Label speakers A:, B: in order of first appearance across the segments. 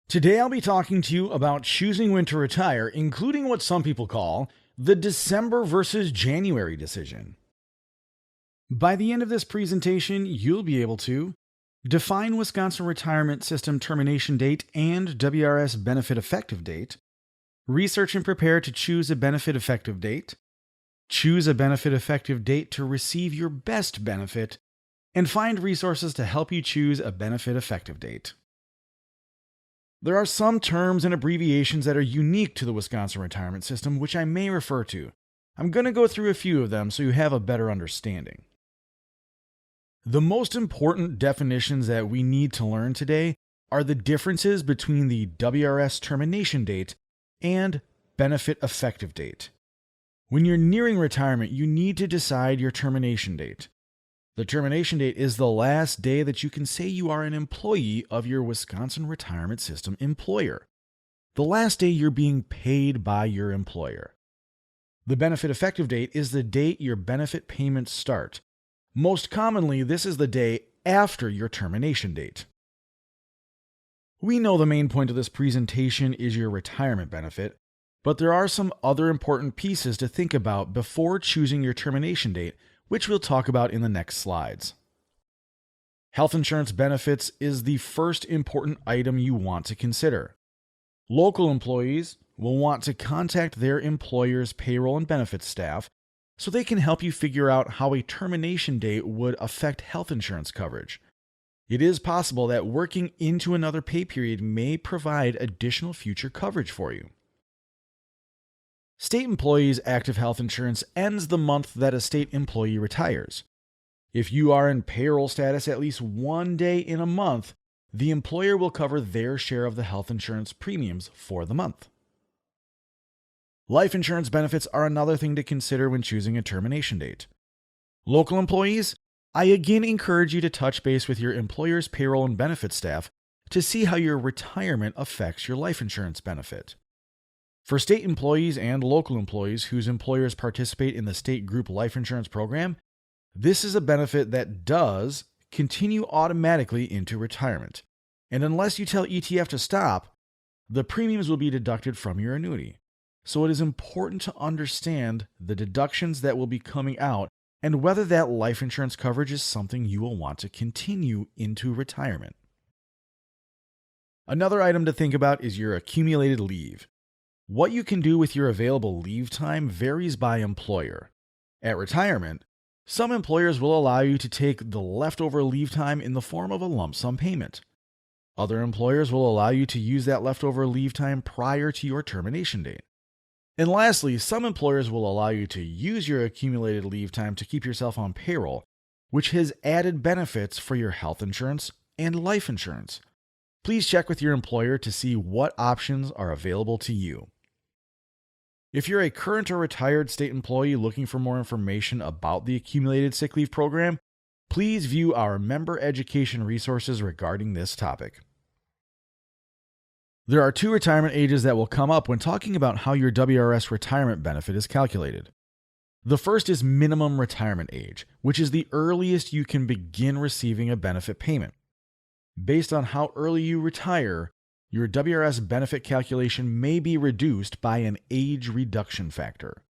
A: Today I'll be talking to you about choosing when to retire, including what some people call the December versus January decision. By the end of this presentation, you'll be able to define Wisconsin Retirement System termination date and WRS benefit effective date, research and prepare to choose a benefit effective date, choose a benefit effective date to receive your best benefit, and find resources to help you choose a benefit effective date. There are some terms and abbreviations that are unique to the Wisconsin retirement system, which I may refer to. I'm going to go through a few of them so you have a better understanding. The most important definitions that we need to learn today are the differences between the WRS termination date and benefit effective date. When you're nearing retirement, you need to decide your termination date. The termination date is the last day that you can say you are an employee of your Wisconsin Retirement System employer. The last day you're being paid by your employer. The benefit effective date is the date your benefit payments start. Most commonly, this is the day after your termination date. We know the main point of this presentation is your retirement benefit, but there are some other important pieces to think about before choosing your termination date, which we'll talk about in the next slides. Health insurance benefits is the first important item you want to consider. Local employees will want to contact their employer's payroll and benefits staff so they can help you figure out how a termination date would affect health insurance coverage. It is possible that working into another pay period may provide additional future coverage for you. State employees' active health insurance ends the month that a state employee retires. If you are in payroll status at least one day in a month, the employer will cover their share of the health insurance premiums for the month. Life insurance benefits are another thing to consider when choosing a termination date. Local employees, I again encourage you to touch base with your employer's payroll and benefits staff to see how your retirement affects your life insurance benefit. For state employees and local employees whose employers participate in the state group life insurance program, this is a benefit that does continue automatically into retirement. And unless you tell ETF to stop, the premiums will be deducted from your annuity. So it is important to understand the deductions that will be coming out and whether that life insurance coverage is something you will want to continue into retirement. Another item to think about is your accumulated leave. What you can do with your available leave time varies by employer. At retirement, some employers will allow you to take the leftover leave time in the form of a lump sum payment. Other employers will allow you to use that leftover leave time prior to your termination date. And lastly, some employers will allow you to use your accumulated leave time to keep yourself on payroll, which has added benefits for your health insurance and life insurance. Please check with your employer to see what options are available to you. If you're a current or retired state employee looking for more information about the accumulated sick leave program, please view our member education resources regarding this topic. There are two retirement ages that will come up when talking about how your WRS retirement benefit is calculated. The first is minimum retirement age, which is the earliest you can begin receiving a benefit payment. Based on how early you retire, your WRS benefit calculation may be reduced by an age reduction factor.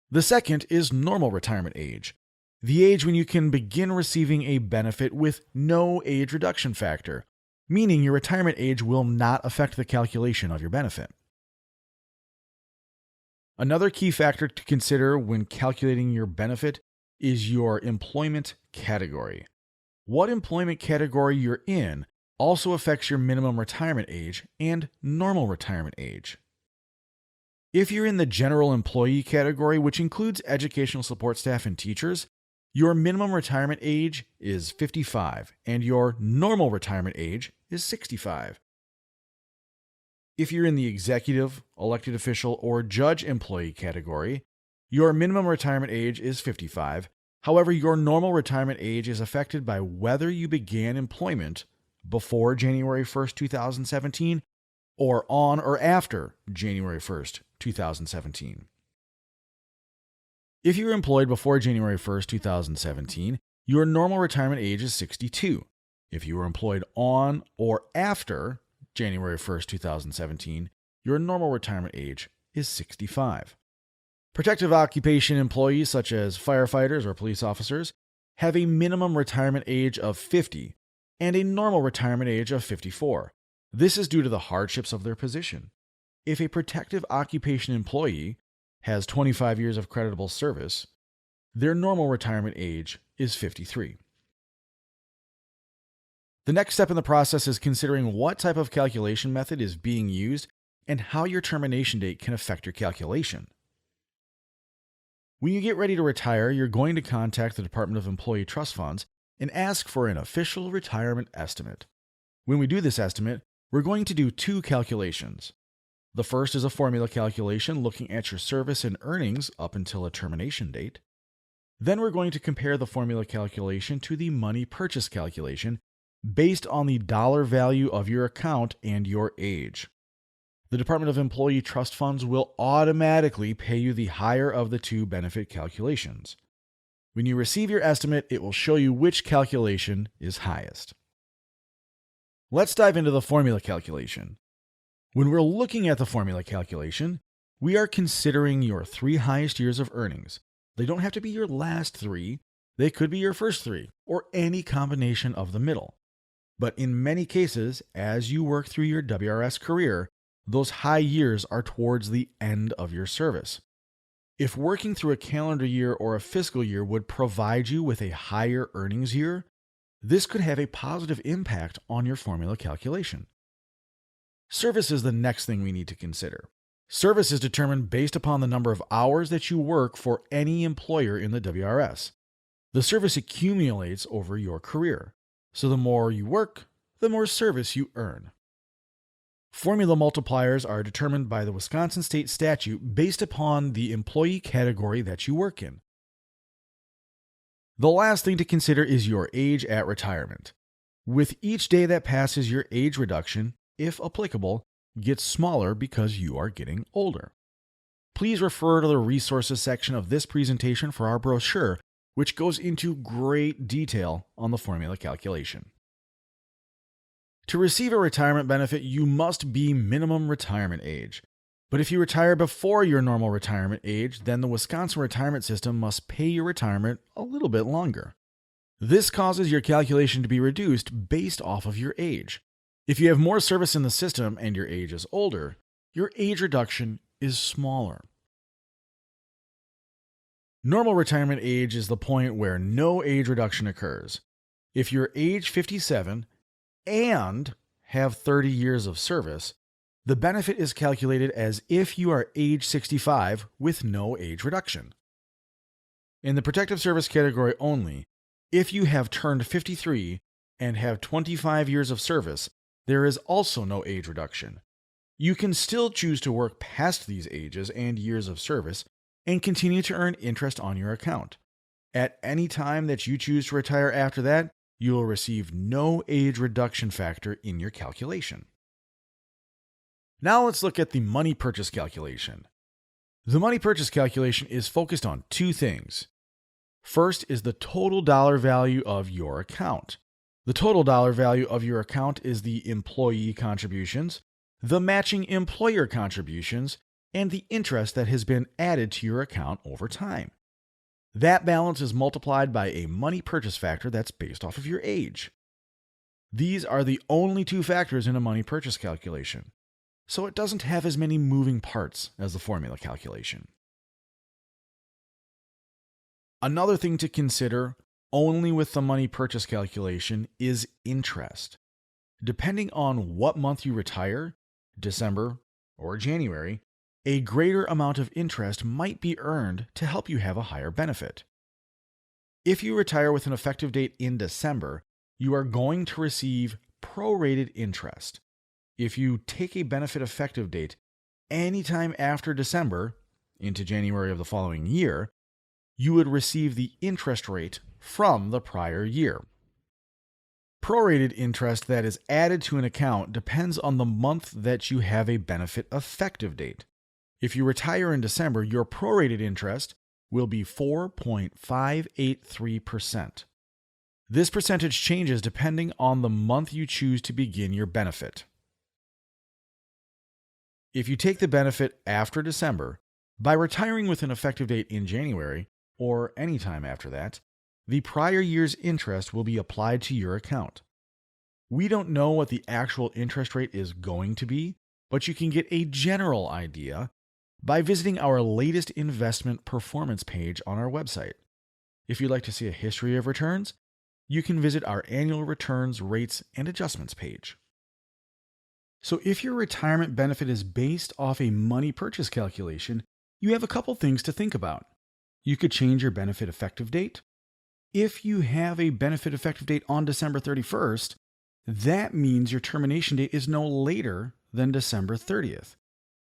A: The second is normal retirement age, the age when you can begin receiving a benefit with no age reduction factor, meaning your retirement age will not affect the calculation of your benefit. Another key factor to consider when calculating your benefit is your employment category. What employment category you're in also affects your minimum retirement age and normal retirement age. If you're in the general employee category, which includes educational support staff and teachers, your minimum retirement age is 55 and your normal retirement age is 65. If you're in the executive, elected official, or judge employee category, your minimum retirement age is 55. However, your normal retirement age is affected by whether you began employment before January 1st, 2017, or on or after January 1st, 2017. If you were employed before January 1st, 2017, your normal retirement age is 62. If you were employed on or after January 1st, 2017, your normal retirement age is 65. Protective occupation employees such as firefighters or police officers have a minimum retirement age of 50 and a normal retirement age of 54. This is due to the hardships of their position. If a protective occupation employee has 25 years of creditable service, their normal retirement age is 53. The next step in the process is considering what type of calculation method is being used and how your termination date can affect your calculation. When you get ready to retire, you're going to contact the Department of Employee Trust Funds and ask for an official retirement estimate. When we do this estimate, we're going to do two calculations. The first is a formula calculation looking at your service and earnings up until a termination date. Then we're going to compare the formula calculation to the money purchase calculation based on the dollar value of your account and your age. The Department of Employee Trust Funds will automatically pay you the higher of the two benefit calculations. When you receive your estimate, it will show you which calculation is highest. Let's dive into the formula calculation. When we're looking at the formula calculation, we are considering your 3 highest years of earnings. They don't have to be your last 3. They could be your first 3, or any combination of the middle. But in many cases, as you work through your WRS career, those high years are towards the end of your service. If working through a calendar year or a fiscal year would provide you with a higher earnings year, this could have a positive impact on your formula calculation. Service is the next thing we need to consider. Service is determined based upon the number of hours that you work for any employer in the WRS. The service accumulates over your career, so the more you work, the more service you earn. Formula multipliers are determined by the Wisconsin state statute based upon the employee category that you work in. The last thing to consider is your age at retirement. With each day that passes, your age reduction, if applicable, gets smaller because you are getting older. Please refer to the resources section of this presentation for our brochure, which goes into great detail on the formula calculation. To receive a retirement benefit, you must be minimum retirement age. But if you retire before your normal retirement age, then the Wisconsin retirement system must pay your retirement a little bit longer. This causes your calculation to be reduced based off of your age. If you have more service in the system and your age is older, your age reduction is smaller. Normal retirement age is the point where no age reduction occurs. If you're age 57 and have 30 years of service, the benefit is calculated as if you are age 65 with no age reduction. In the protective service category only, if you have turned 53 and have 25 years of service, there is also no age reduction. You can still choose to work past these ages and years of service and continue to earn interest on your account. At any time that you choose to retire after that, you will receive no age reduction factor in your calculation. Now let's look at the money purchase calculation. The money purchase calculation is focused on two things. First is the total dollar value of your account. The total dollar value of your account is the employee contributions, the matching employer contributions, and the interest that has been added to your account over time. That balance is multiplied by a money purchase factor that's based off of your age. These are the only two factors in a money purchase calculation, so it doesn't have as many moving parts as the formula calculation. Another thing to consider only with the money purchase calculation is interest. Depending on what month you retire, December or January, a greater amount of interest might be earned to help you have a higher benefit. If you retire with an effective date in December, you are going to receive prorated interest. If you take a benefit effective date anytime after December into January of the following year, you would receive the interest rate from the prior year. Prorated interest that is added to an account depends on the month that you have a benefit effective date. If you retire in December, your prorated interest will be 4.583%. This percentage changes depending on the month you choose to begin your benefit. If you take the benefit after December, by retiring with an effective date in January, or any time after that, the prior year's interest will be applied to your account. We don't know what the actual interest rate is going to be, but you can get a general idea by visiting our latest investment performance page on our website. If you'd like to see a history of returns, you can visit our annual returns, rates, and adjustments page. So if your retirement benefit is based off a money purchase calculation, you have a couple things to think about. You could change your benefit effective date. If you have a benefit effective date on December 31st, that means your termination date is no later than December 30th.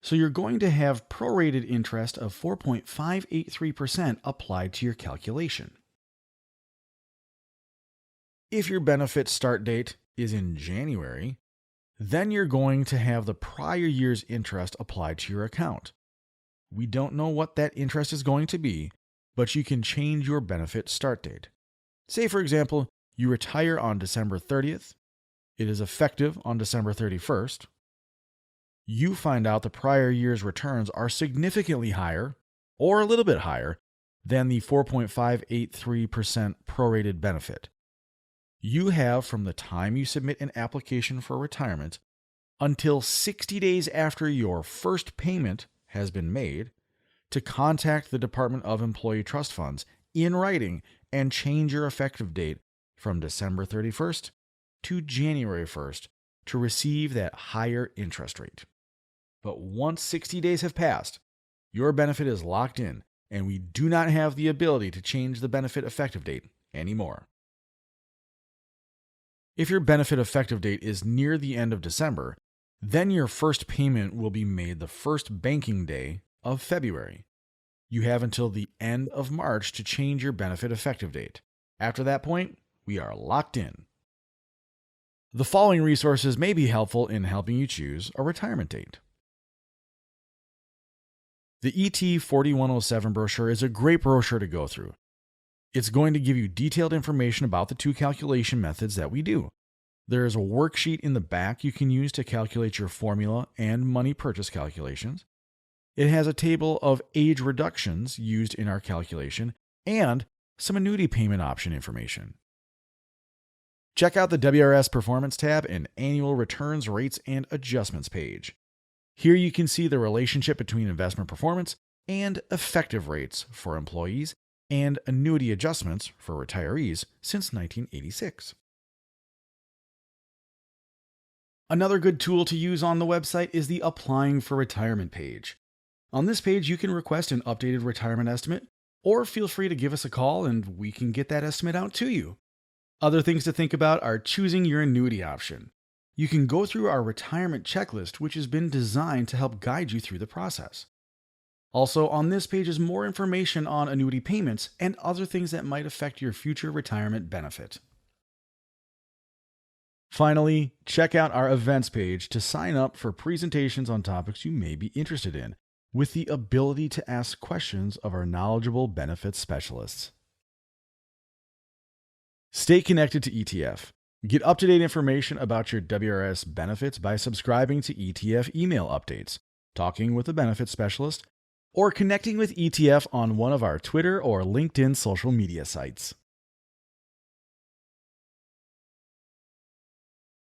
A: So you're going to have prorated interest of 4.583% applied to your calculation. If your benefit start date is in January, then you're going to have the prior year's interest applied to your account. We don't know what that interest is going to be, but you can change your benefit start date. Say, for example, you retire on December 30th. It is effective on December 31st. You find out the prior year's returns are significantly higher, or a little bit higher, than the 4.583% prorated benefit. You have from the time you submit an application for retirement until 60 days after your first payment has been made to contact the Department of Employee Trust Funds in writing and change your effective date from December 31st to January 1st to receive that higher interest rate. But once 60 days have passed, your benefit is locked in, and we do not have the ability to change the benefit effective date anymore. If your benefit effective date is near the end of December, then your first payment will be made the first banking day of February. You have until the end of March to change your benefit effective date. After that point, we are locked in. The following resources may be helpful in helping you choose a retirement date. The ET 4107 brochure is a great brochure to go through. It's going to give you detailed information about the two calculation methods that we do. There is a worksheet in the back you can use to calculate your formula and money purchase calculations. It has a table of age reductions used in our calculation and some annuity payment option information. Check out the WRS Performance tab and Annual Returns, Rates, and Adjustments page. Here you can see the relationship between investment performance and effective rates for employees and annuity adjustments for retirees since 1986. Another good tool to use on the website is the Applying for Retirement page. On this page, you can request an updated retirement estimate, or feel free to give us a call and we can get that estimate out to you. Other things to think about are choosing your annuity option. You can go through our retirement checklist, which has been designed to help guide you through the process. Also, on this page is more information on annuity payments and other things that might affect your future retirement benefit. Finally, check out our events page to sign up for presentations on topics you may be interested in, with the ability to ask questions of our knowledgeable benefits specialists. Stay connected to ETF. Get up-to-date information about your WRS benefits by subscribing to ETF email updates, talking with a benefits specialist, or connecting with ETF on one of our Twitter or LinkedIn social media sites.